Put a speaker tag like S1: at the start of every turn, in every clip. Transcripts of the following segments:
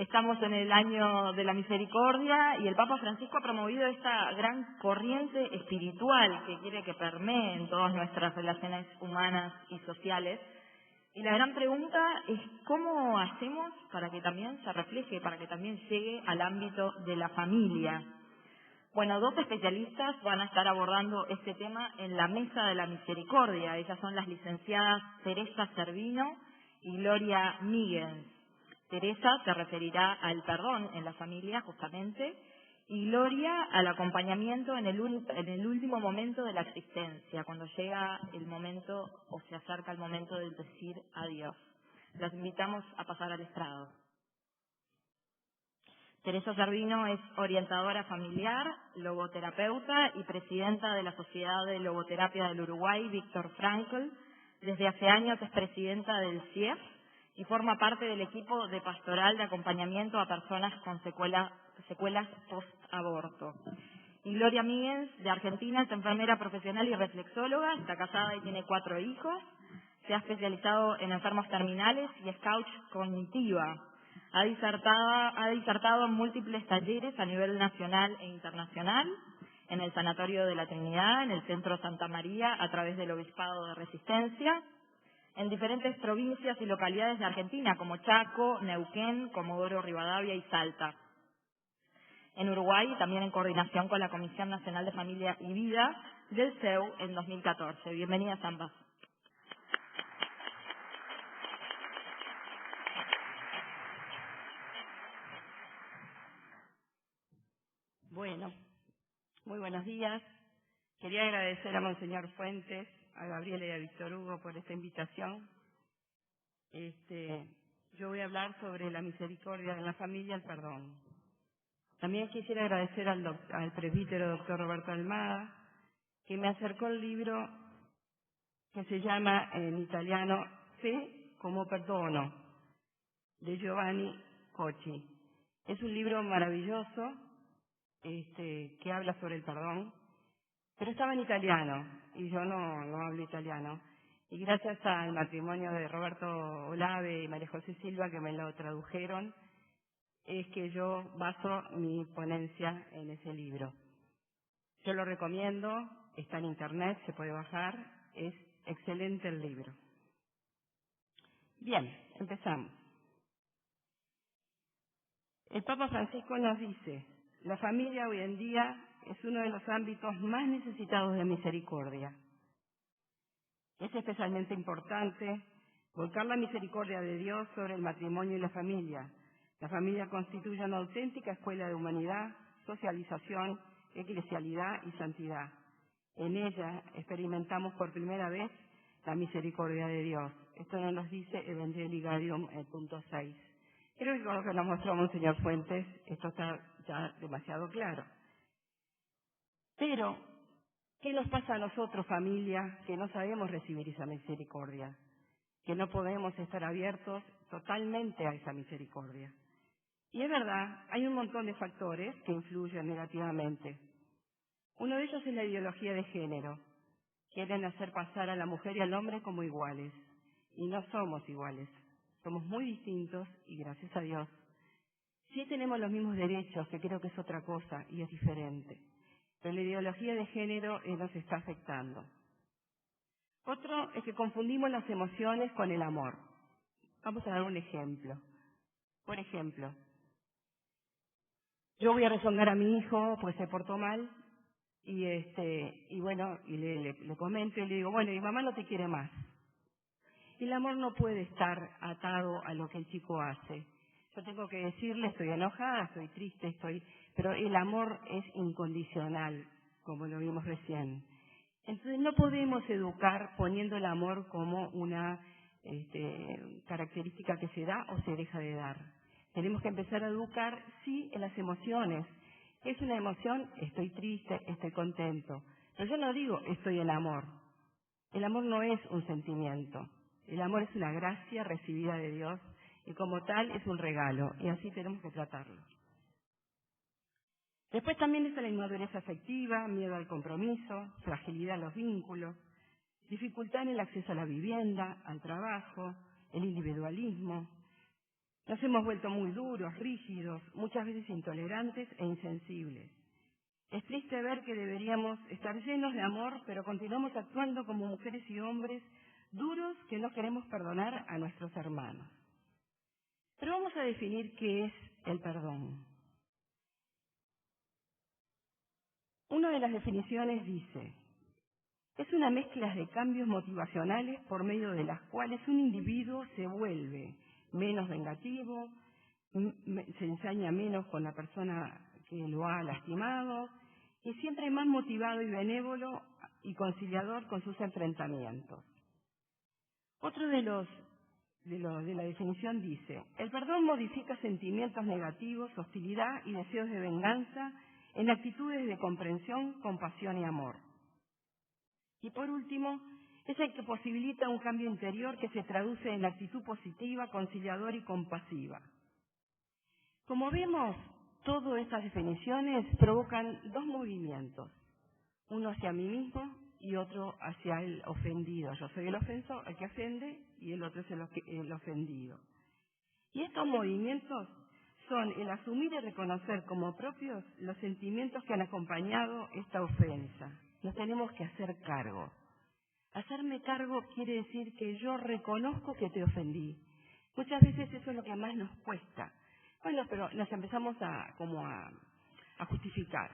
S1: Estamos en el año de la misericordia y el Papa Francisco ha promovido esta gran corriente espiritual que quiere que permee en todas nuestras relaciones humanas y sociales. Y la gran pregunta es cómo hacemos para que también se refleje, para que también llegue al ámbito de la familia. Bueno, dos especialistas van a estar abordando este tema en la Mesa de la Misericordia. Ellas son las licenciadas Teresa Servino y Gloria Míguez. Teresa se referirá al perdón en la familia, justamente, y Gloria al acompañamiento en el último momento de la existencia, cuando llega el momento o se acerca el momento de decir adiós. Las invitamos a pasar al estrado. Teresa Servino es orientadora familiar, logoterapeuta y presidenta de la Sociedad de Logoterapia del Uruguay, Víctor Frankl. Desde hace años es presidenta del CIEF y forma parte del equipo de pastoral de acompañamiento a personas con secuelas post-aborto. Y Gloria Míguez, de Argentina, es enfermera profesional y reflexóloga, está casada y tiene 4 hijos, se ha especializado en enfermos terminales y es coach cognitiva. Ha disertado en múltiples talleres a nivel nacional e internacional, en el Sanatorio de la Trinidad, en el Centro Santa María, a través del Obispado de Resistencia, en diferentes provincias y localidades de Argentina, como Chaco, Neuquén, Comodoro Rivadavia y Salta. En Uruguay, también en coordinación con la Comisión Nacional de Familia y Vida del CEU en 2014. Bienvenidas ambas.
S2: Bueno, muy buenos días. Quería agradecer a Monseñor Fuentes, a Gabriela y a Víctor Hugo por esta invitación. Yo voy a hablar sobre la misericordia en la familia y el perdón. También quisiera agradecer al presbítero doctor Roberto Almada, que me acercó el libro que se llama en italiano Fe como perdono, de Giovanni Cocci. Es un libro maravilloso que habla sobre el perdón, pero estaba en italiano y yo no hablo italiano. Y gracias al matrimonio de Roberto Olave y María José Silva, que me lo tradujeron, es que yo baso mi ponencia en ese libro. Yo lo recomiendo, está en internet, se puede bajar, es excelente el libro. Bien, empezamos. El Papa Francisco nos dice: la familia hoy en día es uno de los ámbitos más necesitados de misericordia. Es especialmente importante volcar la misericordia de Dios sobre el matrimonio y la familia. La familia constituye una auténtica escuela de humanidad, socialización, eclesialidad y santidad. En ella experimentamos por primera vez la misericordia de Dios. Esto nos lo dice Evangelii Gaudium, el punto 6. Creo que con lo que nos mostró Monseñor Fuentes, esto está ya demasiado claro. Pero, ¿qué nos pasa a nosotros, familia, que no sabemos recibir esa misericordia? Que no podemos estar abiertos totalmente a esa misericordia. Y es verdad, hay un montón de factores que influyen negativamente. Uno de ellos es la ideología de género. Quieren hacer pasar a la mujer y al hombre como iguales. Y no somos iguales. Somos muy distintos y gracias a Dios. Sí tenemos los mismos derechos, que creo que es otra cosa y es diferente. Pero la ideología de género nos está afectando. Otro es que confundimos las emociones con el amor. Vamos a dar un ejemplo. Por ejemplo, yo voy a rezongar a mi hijo pues se portó mal y le comento y le digo, bueno, mi mamá no te quiere más. Y el amor no puede estar atado a lo que el chico hace. Yo tengo que decirle, estoy enojada, estoy triste, pero el amor es incondicional, como lo vimos recién. Entonces no podemos educar poniendo el amor como una característica que se da o se deja de dar. Tenemos que empezar a educar, sí, en las emociones. ¿Es una emoción? Estoy triste, estoy contento. Pero yo no digo estoy en amor. El amor no es un sentimiento. El amor es una gracia recibida de Dios y como tal es un regalo y así tenemos que tratarlo. Después también está la inmadurez afectiva, miedo al compromiso, fragilidad en los vínculos, dificultad en el acceso a la vivienda, al trabajo, el individualismo. Nos hemos vuelto muy duros, rígidos, muchas veces intolerantes e insensibles. Es triste ver que deberíamos estar llenos de amor, pero continuamos actuando como mujeres y hombres duros que no queremos perdonar a nuestros hermanos. Pero vamos a definir qué es el perdón. Una de las definiciones dice: es una mezcla de cambios motivacionales por medio de las cuales un individuo se vuelve menos vengativo, se ensaña menos con la persona que lo ha lastimado y siempre más motivado y benévolo y conciliador con sus enfrentamientos. Otro de la definición dice: el perdón modifica sentimientos negativos, hostilidad y deseos de venganza en actitudes de comprensión, compasión y amor. Y por último, es el que posibilita un cambio interior que se traduce en la actitud positiva, conciliadora y compasiva. Como vemos, todas estas definiciones provocan dos movimientos, uno hacia mí mismo y otro hacia el ofendido. Yo soy el ofensor, el que ofende, y el otro es el ofendido. Y estos movimientos son el asumir y reconocer como propios los sentimientos que han acompañado esta ofensa. Nos tenemos que hacer cargo. Hacerme cargo quiere decir que yo reconozco que te ofendí. Muchas veces eso es lo que más nos cuesta. Bueno, pero nos empezamos a justificar.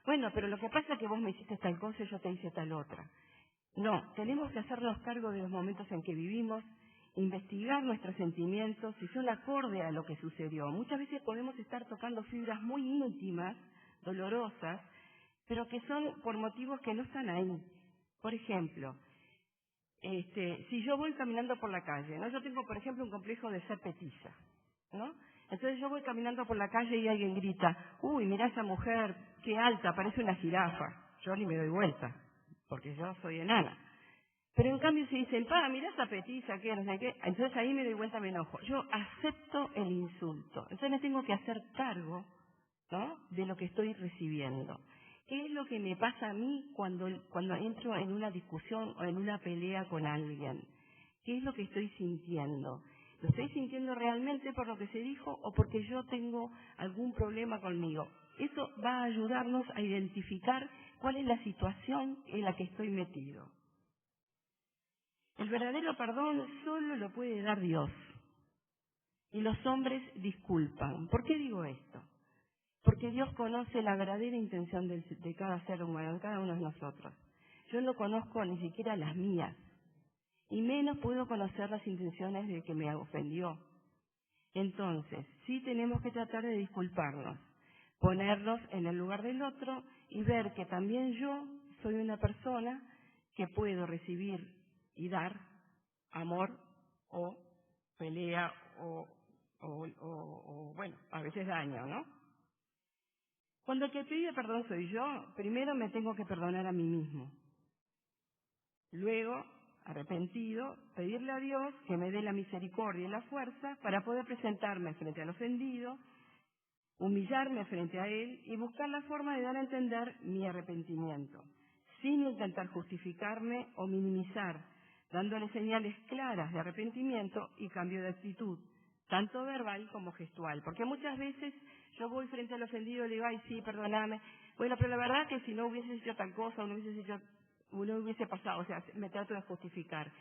S2: Bueno, pero lo que pasa es que vos me hiciste tal cosa y yo te hice tal otra. No, tenemos que hacernos cargo de los momentos en que vivimos, investigar nuestros sentimientos si son acorde a lo que sucedió. Muchas veces podemos estar tocando fibras muy íntimas, dolorosas, pero que son por motivos que no están ahí. Por ejemplo, si yo voy caminando por la calle, ¿no? Yo tengo, por ejemplo, un complejo de ser petiza, ¿no? Entonces yo voy caminando por la calle y alguien grita: uy, mirá esa mujer, qué alta, parece una jirafa. Yo ni me doy vuelta, porque yo soy enana. Pero en cambio si dicen: mirá esa petiza, qué, no sé qué, entonces ahí me doy vuelta, me enojo. Yo acepto el insulto. Entonces me tengo que hacer cargo, ¿no?, de lo que estoy recibiendo. ¿Qué es lo que me pasa a mí cuando entro en una discusión o en una pelea con alguien? ¿Qué es lo que estoy sintiendo? ¿Lo estoy sintiendo realmente por lo que se dijo o porque yo tengo algún problema conmigo? Eso va a ayudarnos a identificar cuál es la situación en la que estoy metido. El verdadero perdón solo lo puede dar Dios. Y los hombres disculpan. ¿Por qué digo esto? Porque Dios conoce la verdadera intención de cada ser humano, de cada uno de nosotros. Yo no conozco ni siquiera las mías, y menos puedo conocer las intenciones de que me ofendió. Entonces, sí tenemos que tratar de disculparnos, ponernos en el lugar del otro y ver que también yo soy una persona que puedo recibir y dar amor o pelea o bueno, a veces daño, ¿no? Cuando el que pide perdón soy yo, primero me tengo que perdonar a mí mismo. Luego, arrepentido, pedirle a Dios que me dé la misericordia y la fuerza para poder presentarme frente al ofendido, humillarme frente a él y buscar la forma de dar a entender mi arrepentimiento, sin intentar justificarme o minimizar, dándole señales claras de arrepentimiento y cambio de actitud, tanto verbal como gestual. Porque muchas veces yo voy frente al ofendido y le digo: ay, sí, perdóname. Bueno, pero la verdad es que si no hubiese hecho tal cosa o no hubiese pasado, o sea, me trato de justificar.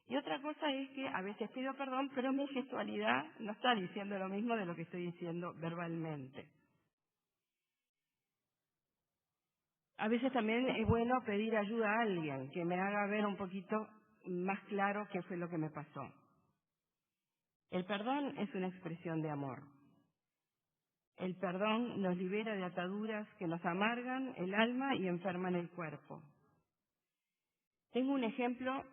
S2: Y otra cosa es que a veces pido perdón, pero mi gestualidad no está diciendo lo mismo de lo que estoy diciendo verbalmente. A veces también es bueno pedir ayuda a alguien que me haga ver un poquito más claro qué fue lo que me pasó. El perdón es una expresión de amor. El perdón nos libera de ataduras que nos amargan el alma y enferman el cuerpo. Tengo un ejemplo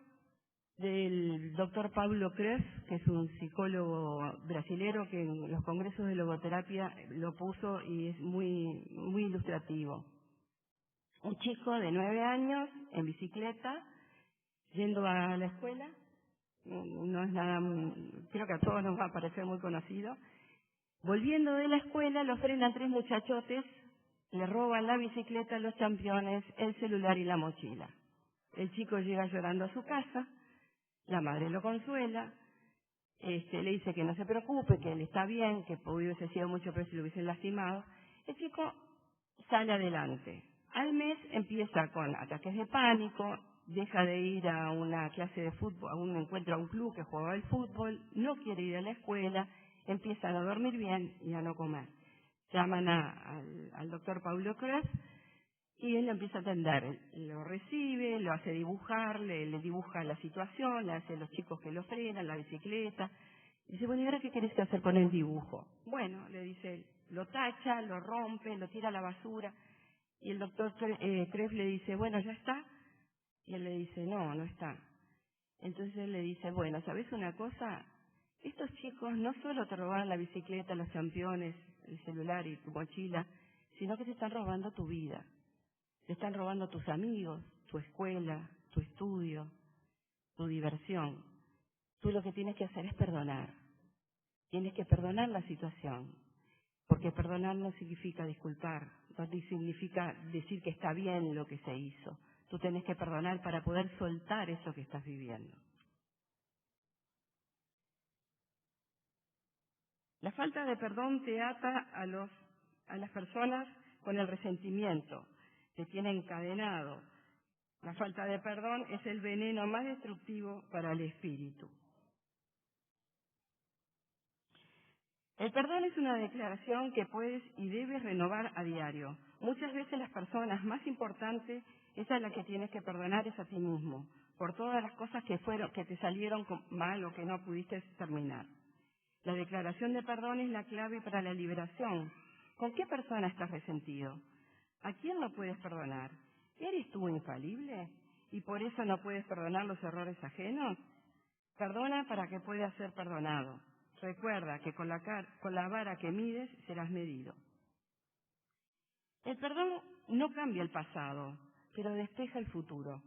S2: del doctor Paulo Kress, que es un psicólogo brasilero que en los congresos de logoterapia lo puso y es muy, muy ilustrativo. Un chico de 9 años en bicicleta, yendo a la escuela, no es nada, creo que a todos nos va a parecer muy conocido. Volviendo de la escuela, lo frenan 3 muchachotes, le roban la bicicleta, los championes, el celular y la mochila. El chico llega llorando a su casa, la madre lo consuela, le dice que no se preocupe, que él está bien, que hubiese sido mucho peor si lo hubiesen lastimado. El chico sale adelante. Al mes empieza con ataques de pánico, deja de ir a una clase de fútbol, a un encuentro, a un club que jugaba al fútbol, no quiere ir a la escuela, empieza a no dormir bien y a no comer. Llaman al doctor Paulo Kreff y él lo empieza a atender. Lo recibe, lo hace dibujar, le dibuja la situación, le hace los chicos que lo frenan, la bicicleta. Y dice, bueno, ¿y ahora qué querés hacer con el dibujo? Bueno, le dice él, lo tacha, lo rompe, lo tira a la basura. Y el doctor Kreff le dice, bueno, ¿ya está? Y él le dice, no, no está. Entonces él le dice, bueno, ¿sabés una cosa? Estos chicos no solo te robaron la bicicleta, los championes, el celular y tu mochila, sino que te están robando tu vida. Te están robando tus amigos, tu escuela, tu estudio, tu diversión. Tú lo que tienes que hacer es perdonar. Tienes que perdonar la situación. Porque perdonar no significa disculpar, no significa decir que está bien lo que se hizo. Tú tenés que perdonar para poder soltar eso que estás viviendo. La falta de perdón te ata a las personas con el resentimiento, te tiene encadenado. La falta de perdón es el veneno más destructivo para el espíritu. El perdón es una declaración que puedes y debes renovar a diario. Muchas veces las personas más importantes, esa es la que tienes que perdonar, es a ti mismo, por todas las cosas que te salieron mal o que no pudiste terminar. La declaración de perdón es la clave para la liberación. ¿Con qué persona estás resentido? ¿A quién no puedes perdonar? ¿Eres tú infalible y por eso no puedes perdonar los errores ajenos? Perdona para que puedas ser perdonado. Recuerda que con la vara que mides serás medido. El perdón no cambia el pasado, pero despeja el futuro.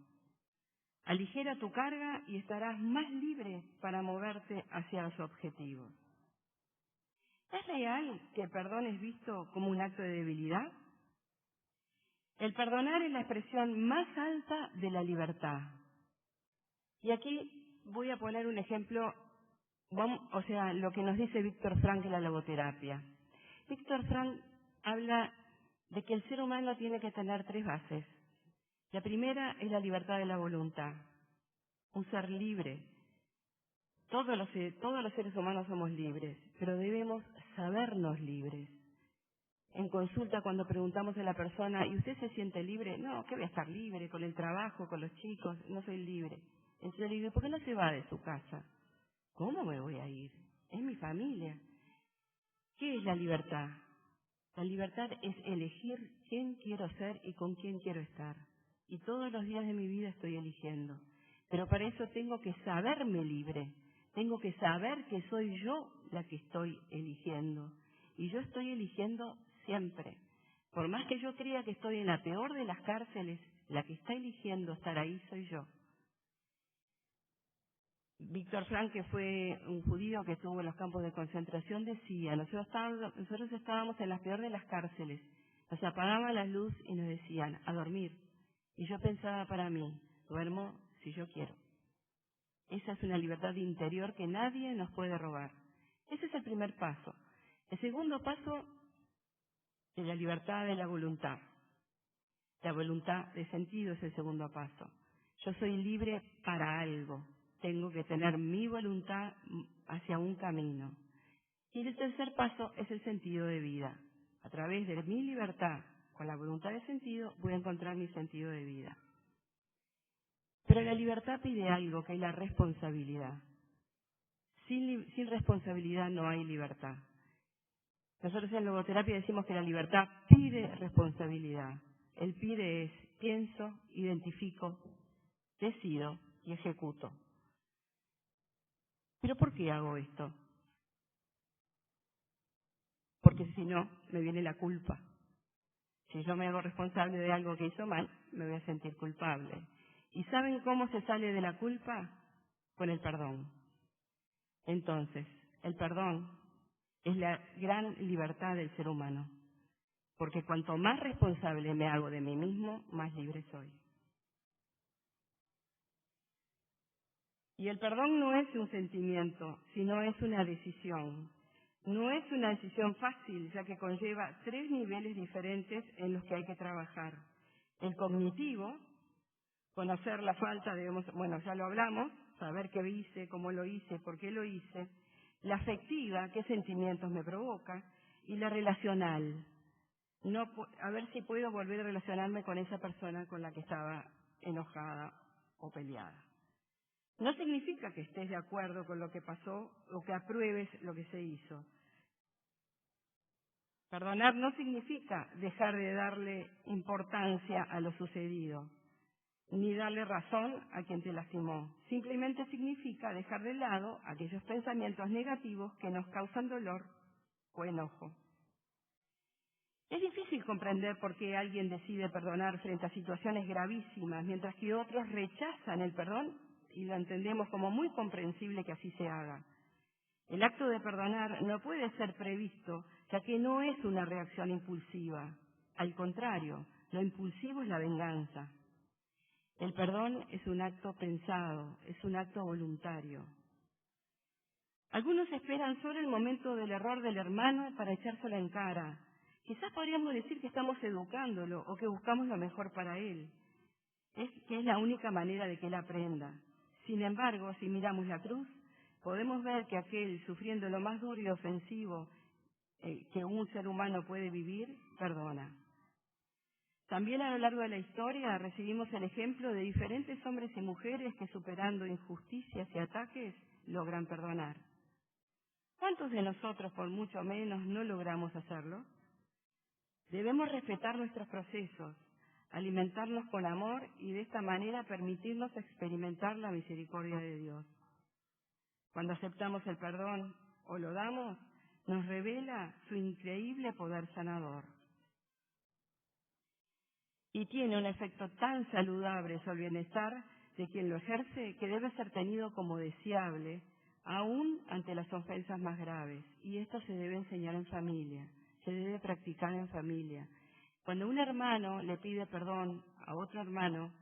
S2: Aligera tu carga y estarás más libre para moverte hacia los objetivos. ¿Es real que el perdón es visto como un acto de debilidad? El perdonar es la expresión más alta de la libertad. Y aquí voy a poner un ejemplo, lo que nos dice Víctor Frank en la logoterapia. Víctor Frank habla de que el ser humano tiene que tener 3 bases. La primera es la libertad de la voluntad, un ser libre. Todos los seres humanos somos libres, pero debemos sabernos libres. En consulta, cuando preguntamos a la persona, ¿y usted se siente libre? No, ¿qué voy a estar libre? Con el trabajo, con los chicos, no soy libre. Entonces le digo, ¿por qué no se va de su casa? ¿Cómo me voy a ir? Es mi familia. ¿Qué es la libertad? La libertad es elegir quién quiero ser y con quién quiero estar. Y todos los días de mi vida estoy eligiendo. Pero para eso tengo que saberme libre. Tengo que saber que soy yo la que estoy eligiendo. Y yo estoy eligiendo siempre. Por más que yo crea que estoy en la peor de las cárceles, la que está eligiendo estar ahí soy yo. Víctor Frank, que fue un judío que estuvo en los campos de concentración, decía, nosotros estábamos en la peor de las cárceles, nos apagaban la luz y nos decían, a dormir. Y yo pensaba para mí, duermo si yo quiero. Esa es una libertad interior que nadie nos puede robar. Ese es el primer paso. El segundo paso es la libertad de la voluntad. La voluntad de sentido es el segundo paso. Yo soy libre para algo. Tengo que tener mi voluntad hacia un camino. Y el tercer paso es el sentido de vida. A través de mi libertad, con la voluntad de sentido, voy a encontrar mi sentido de vida. Pero la libertad pide algo, que es la responsabilidad. Sin responsabilidad no hay libertad. Nosotros en logoterapia decimos que la libertad pide responsabilidad. El pide es, pienso, identifico, decido y ejecuto. ¿Pero por qué hago esto? Porque si no, me viene la culpa. Si yo me hago responsable de algo que hizo mal, me voy a sentir culpable. ¿Y saben cómo se sale de la culpa? Con el perdón. Entonces, el perdón es la gran libertad del ser humano. Porque cuanto más responsable me hago de mí mismo, más libre soy. Y el perdón no es un sentimiento, sino es una decisión. No es una decisión fácil, ya que conlleva 3 niveles diferentes en los que hay que trabajar. El cognitivo, conocer la falta, ya lo hablamos, saber qué hice, cómo lo hice, por qué lo hice. La afectiva, qué sentimientos me provoca. Y la relacional, a ver si puedo volver a relacionarme con esa persona con la que estaba enojada o peleada. No significa que estés de acuerdo con lo que pasó o que apruebes lo que se hizo. Perdonar no significa dejar de darle importancia a lo sucedido, ni darle razón a quien te lastimó. Simplemente significa dejar de lado aquellos pensamientos negativos que nos causan dolor o enojo. Es difícil comprender por qué alguien decide perdonar frente a situaciones gravísimas, mientras que otros rechazan el perdón y lo entendemos como muy comprensible que así se haga. El acto de perdonar no puede ser previsto, ya que no es una reacción impulsiva. Al contrario, lo impulsivo es la venganza. El perdón es un acto pensado, es un acto voluntario. Algunos esperan solo el momento del error del hermano para echárselo en cara. Quizás podríamos decir que estamos educándolo o que buscamos lo mejor para él. Que es la única manera de que él aprenda. Sin embargo, si miramos la cruz, podemos ver que aquel sufriendo lo más duro y ofensivo que un ser humano puede vivir, perdona. También a lo largo de la historia recibimos el ejemplo de diferentes hombres y mujeres que superando injusticias y ataques logran perdonar. ¿Cuántos de nosotros, por mucho menos, no logramos hacerlo? Debemos respetar nuestros procesos, alimentarnos con amor y de esta manera permitirnos experimentar la misericordia de Dios. Cuando aceptamos el perdón o lo damos, nos revela su increíble poder sanador. Y tiene un efecto tan saludable sobre el bienestar de quien lo ejerce que debe ser tenido como deseable, aún ante las ofensas más graves. Y esto se debe enseñar en familia, se debe practicar en familia. Cuando un hermano le pide perdón a otro hermano,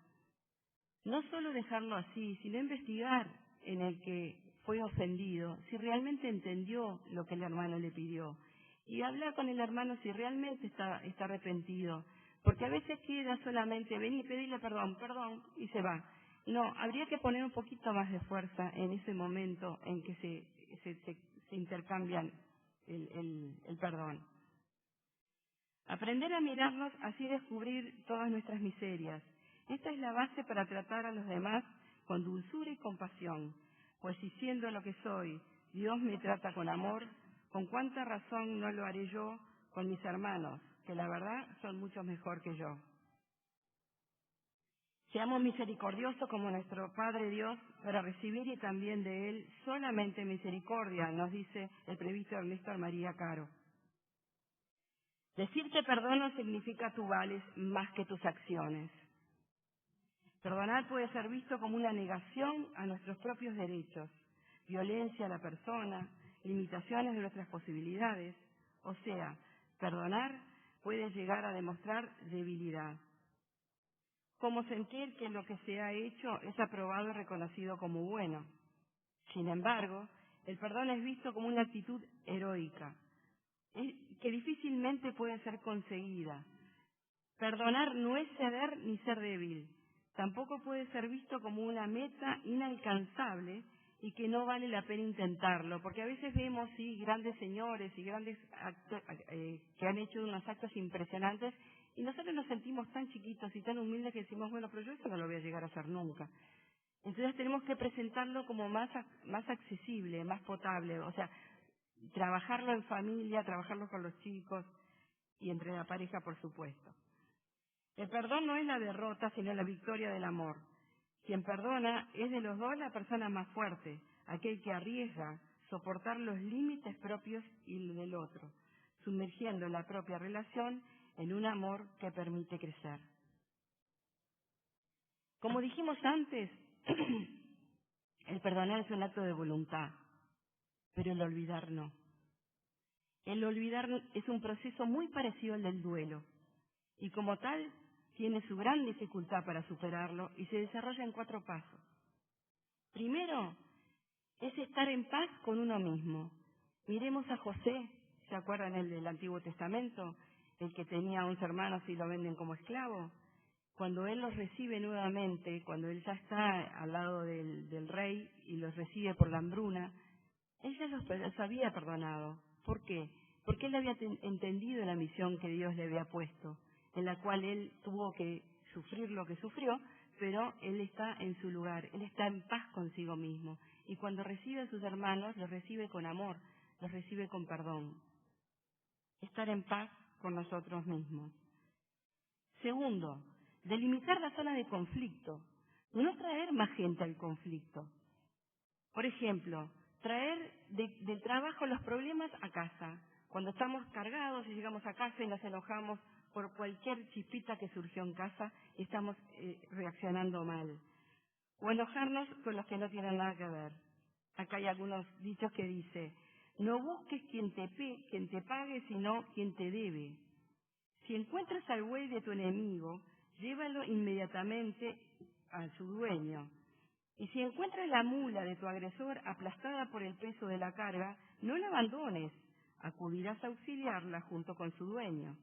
S2: no solo dejarlo así, sino investigar en el que fue ofendido, si realmente entendió lo que el hermano le pidió. Y hablar con el hermano si realmente está arrepentido. Porque a veces queda solamente venir y pedirle perdón, y se va. No, habría que poner un poquito más de fuerza en ese momento en que se intercambian el perdón. Aprender a mirarnos, así descubrir todas nuestras miserias. Esta es la base para tratar a los demás con dulzura y compasión, pues si siendo lo que soy, Dios me trata con amor, con cuánta razón no lo haré yo con mis hermanos, que la verdad son mucho mejor que yo. Seamos misericordiosos como nuestro Padre Dios para recibir y también de Él solamente misericordia, nos dice el presbítero Néstor María Caro. Decirte perdono significa tú vales más que tus acciones. Perdonar puede ser visto como una negación a nuestros propios derechos, violencia a la persona, limitaciones de nuestras posibilidades. O sea, perdonar puede llegar a demostrar debilidad. Como sentir que lo que se ha hecho es aprobado y reconocido como bueno. Sin embargo, el perdón es visto como una actitud heroica, que difícilmente puede ser conseguida. Perdonar no es ceder ni ser débil. Tampoco puede ser visto como una meta inalcanzable y que no vale la pena intentarlo, porque a veces vemos grandes señores y grandes que han hecho unos actos impresionantes y nosotros nos sentimos tan chiquitos y tan humildes que decimos, bueno, pero yo eso no lo voy a llegar a hacer nunca. Entonces tenemos que presentarlo como más accesible, más potable, o sea, trabajarlo en familia, trabajarlo con los chicos y entre la pareja, por supuesto. El perdón no es la derrota, sino la victoria del amor. Quien perdona es de los dos la persona más fuerte, aquel que arriesga soportar los límites propios y del otro, sumergiendo la propia relación en un amor que permite crecer. Como dijimos antes, el perdonar es un acto de voluntad, pero el olvidar no. El olvidar es un proceso muy parecido al del duelo, y como tal tiene su gran dificultad para superarlo y se desarrolla en 4 pasos. Primero, es estar en paz con uno mismo. Miremos a José, ¿se acuerdan el del Antiguo Testamento? El que tenía 11 hermanos y lo venden como esclavo. Cuando él los recibe nuevamente, cuando él ya está al lado del rey y los recibe por la hambruna, él ya los había perdonado. ¿Por qué? Porque él había entendido la misión que Dios le había puesto, en la cual él tuvo que sufrir lo que sufrió, pero él está en su lugar, él está en paz consigo mismo. Y cuando recibe a sus hermanos, los recibe con amor, los recibe con perdón. Estar en paz con nosotros mismos. Segundo, delimitar la zona de conflicto, no traer más gente al conflicto. Por ejemplo, traer del trabajo los problemas a casa. Cuando estamos cargados y llegamos a casa y nos enojamos por cualquier chispita que surgió en casa, estamos reaccionando mal. O enojarnos con los que no tienen nada que ver. Acá hay algunos dichos que dice, no busques quien te pague, sino quien te debe. Si encuentras al buey de tu enemigo, llévalo inmediatamente a su dueño. Y si encuentras la mula de tu agresor aplastada por el peso de la carga, no la abandones, acudirás a auxiliarla junto con su dueño.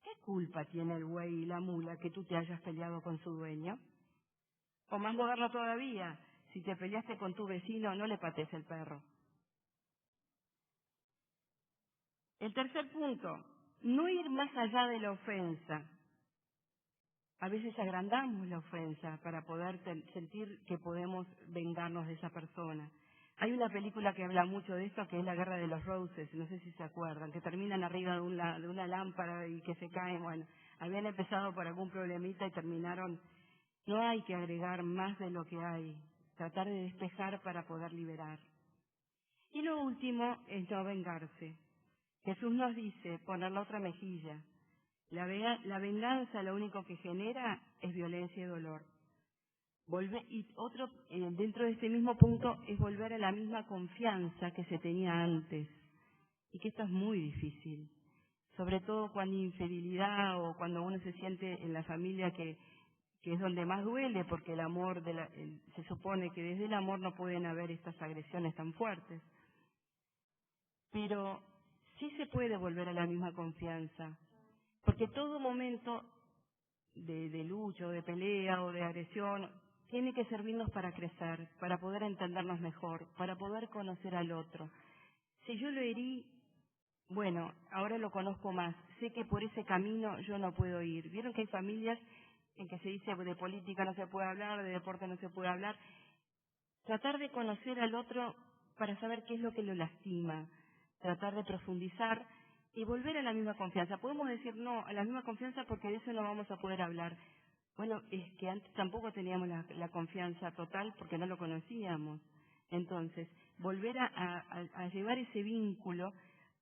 S2: ¿Qué culpa tiene el buey y la mula que tú te hayas peleado con su dueño? O más moderno todavía, si te peleaste con tu vecino, no le patees el perro. El tercer punto, no ir más allá de la ofensa. A veces agrandamos la ofensa para poder sentir que podemos vengarnos de esa persona. Hay una película que habla mucho de esto, que es La Guerra de los Roses, no sé si se acuerdan, que terminan arriba de una lámpara y que se caen. Bueno, habían empezado por algún problemita y terminaron. No hay que agregar más de lo que hay, tratar de despejar para poder liberar. Y lo último es no vengarse. Jesús nos dice poner la otra mejilla. La venganza lo único que genera es violencia y dolor. Dentro de este mismo punto es volver a la misma confianza que se tenía antes. Y que esto es muy difícil. Sobre todo cuando hay infidelidad o cuando uno se siente en la familia que es donde más duele, porque el amor, se supone que desde el amor no pueden haber estas agresiones tan fuertes. Pero sí se puede volver a la misma confianza. Porque todo momento de lucha, o de pelea o de agresión tiene que servirnos para crecer, para poder entendernos mejor, para poder conocer al otro. Si yo lo herí, bueno, ahora lo conozco más, sé que por ese camino yo no puedo ir. ¿Vieron que hay familias en que se dice de política no se puede hablar, de deporte no se puede hablar? Tratar de conocer al otro para saber qué es lo que lo lastima, tratar de profundizar y volver a la misma confianza. Podemos decir no a la misma confianza porque de eso no vamos a poder hablar. Bueno, es que antes tampoco teníamos la confianza total porque no lo conocíamos. Entonces, volver a llevar ese vínculo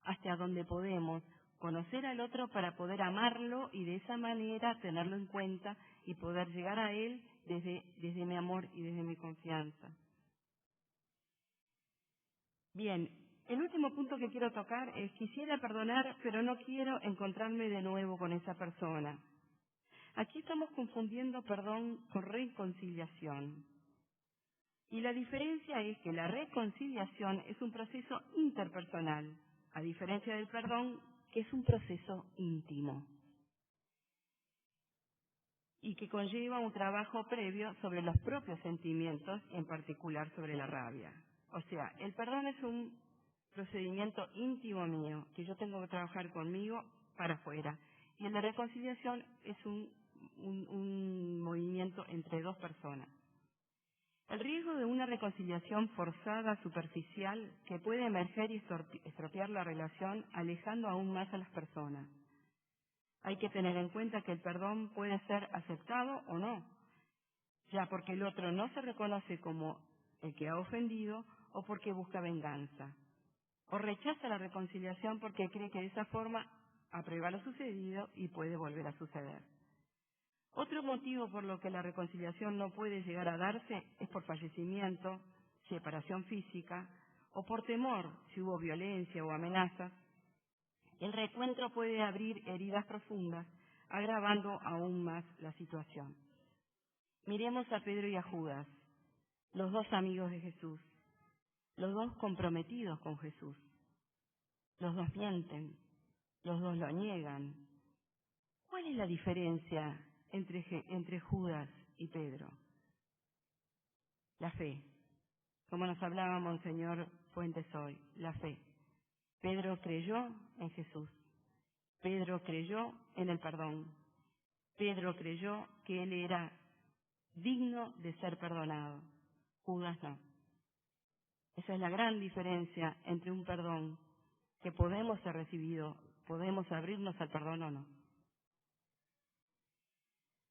S2: hasta donde podemos, conocer al otro para poder amarlo y de esa manera tenerlo en cuenta y poder llegar a él desde mi amor y desde mi confianza. Bien, el último punto que quiero tocar es quisiera perdonar, pero no quiero encontrarme de nuevo con esa persona. Aquí estamos confundiendo perdón con reconciliación. Y la diferencia es que la reconciliación es un proceso interpersonal, a diferencia del perdón, que es un proceso íntimo y que conlleva un trabajo previo sobre los propios sentimientos, en particular sobre la rabia. O sea, el perdón es un procedimiento íntimo mío, que yo tengo que trabajar conmigo para afuera. Y el de reconciliación es un movimiento entre dos personas. El riesgo de una reconciliación forzada, superficial, que puede emerger y estropear la relación, alejando aún más a las personas. Hay que tener en cuenta que el perdón puede ser aceptado o no, ya porque el otro no se reconoce como el que ha ofendido o porque busca venganza, o rechaza la reconciliación porque cree que de esa forma aprueba lo sucedido y puede volver a suceder. Otro motivo por lo que la reconciliación no puede llegar a darse es por fallecimiento, separación física o por temor, si hubo violencia o amenazas. El reencuentro puede abrir heridas profundas, agravando aún más la situación. Miremos a Pedro y a Judas. los dos amigos de Jesús, los dos comprometidos con Jesús. Los dos mienten, los dos lo niegan. ¿Cuál es la diferencia entre Judas y Pedro? La fe. Como nos hablaba Monseñor Fuentes hoy, la fe. Pedro creyó en Jesús. Pedro creyó en el perdón. Pedro creyó que él era digno de ser perdonado. Judas no. Esa es la gran diferencia entre un perdón que podemos ser recibido, podemos abrirnos al perdón o no.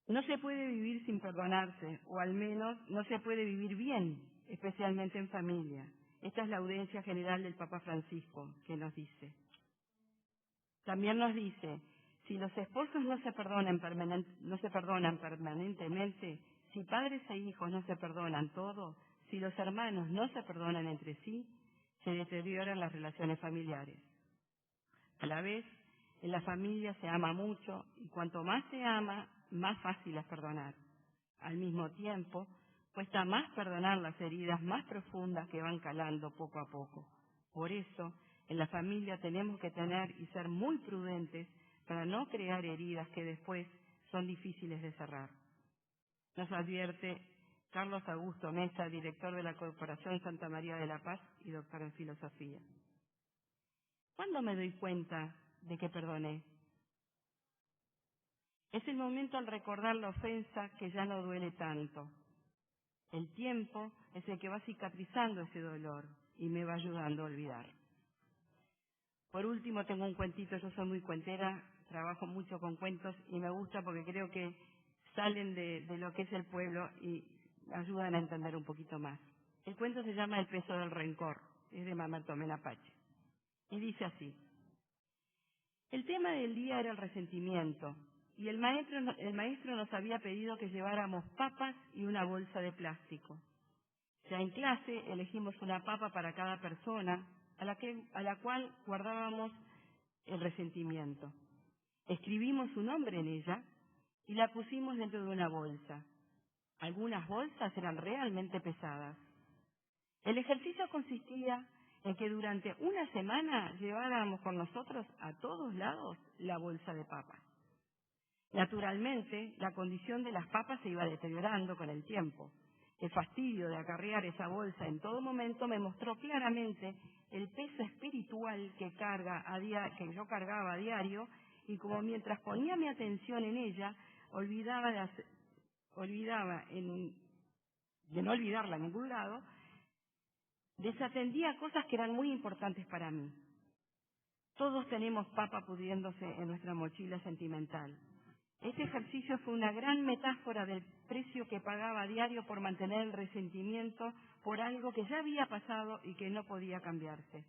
S2: No se puede vivir sin perdonarse, o al menos no se puede vivir bien, especialmente en familia. Esta es la audiencia general del Papa Francisco que nos dice. También nos dice, si los esposos no se perdonan permanentemente, si padres e hijos no se perdonan todo, si los hermanos no se perdonan entre sí, se deterioran las relaciones familiares. A la vez, en la familia se ama mucho y cuanto más se ama, más fácil es perdonar. Al mismo tiempo, cuesta más perdonar las heridas más profundas que van calando poco a poco. Por eso, en la familia tenemos que tener y ser muy prudentes para no crear heridas que después son difíciles de cerrar. Nos advierte Carlos Augusto Mesa, director de la Corporación Santa María de la Paz y doctor en filosofía. ¿Cuándo me doy cuenta de que perdoné? Es el momento al recordar la ofensa que ya no duele tanto. El tiempo es el que va cicatrizando ese dolor y me va ayudando a olvidar. Por último, tengo un cuentito, yo soy muy cuentera, trabajo mucho con cuentos y me gusta porque creo que salen de lo que es el pueblo y ayudan a entender un poquito más. El cuento se llama El peso del rencor, es de Mamá Tomé Apache. Y dice así: el tema del día era el resentimiento, y el maestro nos había pedido que lleváramos papas y una bolsa de plástico. Ya en clase elegimos una papa para cada persona, a la cual guardábamos el resentimiento. Escribimos su nombre en ella y la pusimos dentro de una bolsa. Algunas bolsas eran realmente pesadas. El ejercicio consistía en que durante una semana lleváramos con nosotros a todos lados la bolsa de papas. Naturalmente, la condición de las papas se iba deteriorando con el tiempo. El fastidio de acarrear esa bolsa en todo momento me mostró claramente el peso espiritual que yo cargaba a diario, y como mientras ponía mi atención en ella, olvidaba de no olvidarla en ningún lado, desatendía cosas que eran muy importantes para mí. Todos tenemos papa pudriéndose en nuestra mochila sentimental. Este ejercicio fue una gran metáfora del precio que pagaba a diario por mantener el resentimiento por algo que ya había pasado y que no podía cambiarse.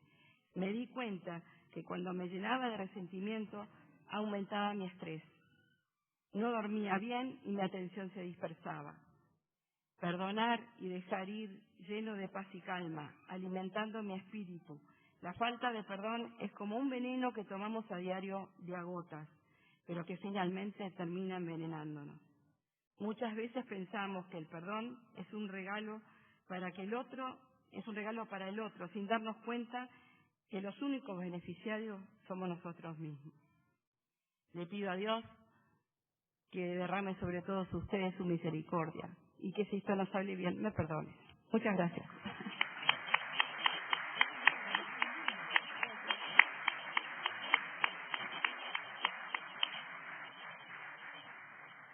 S2: Me di cuenta que cuando me llenaba de resentimiento aumentaba mi estrés. No dormía bien y mi atención se dispersaba. Perdonar y dejar ir lleno de paz y calma, alimentando mi espíritu. La falta de perdón es como un veneno que tomamos a diario de a gotas, pero que finalmente termina envenenándonos. Muchas veces pensamos que el perdón es un regalo para el otro, sin darnos cuenta que los únicos beneficiarios somos nosotros mismos. Le pido a Dios que derrame sobre todos ustedes su misericordia y que si esto no sale bien, me perdone. Muchas gracias.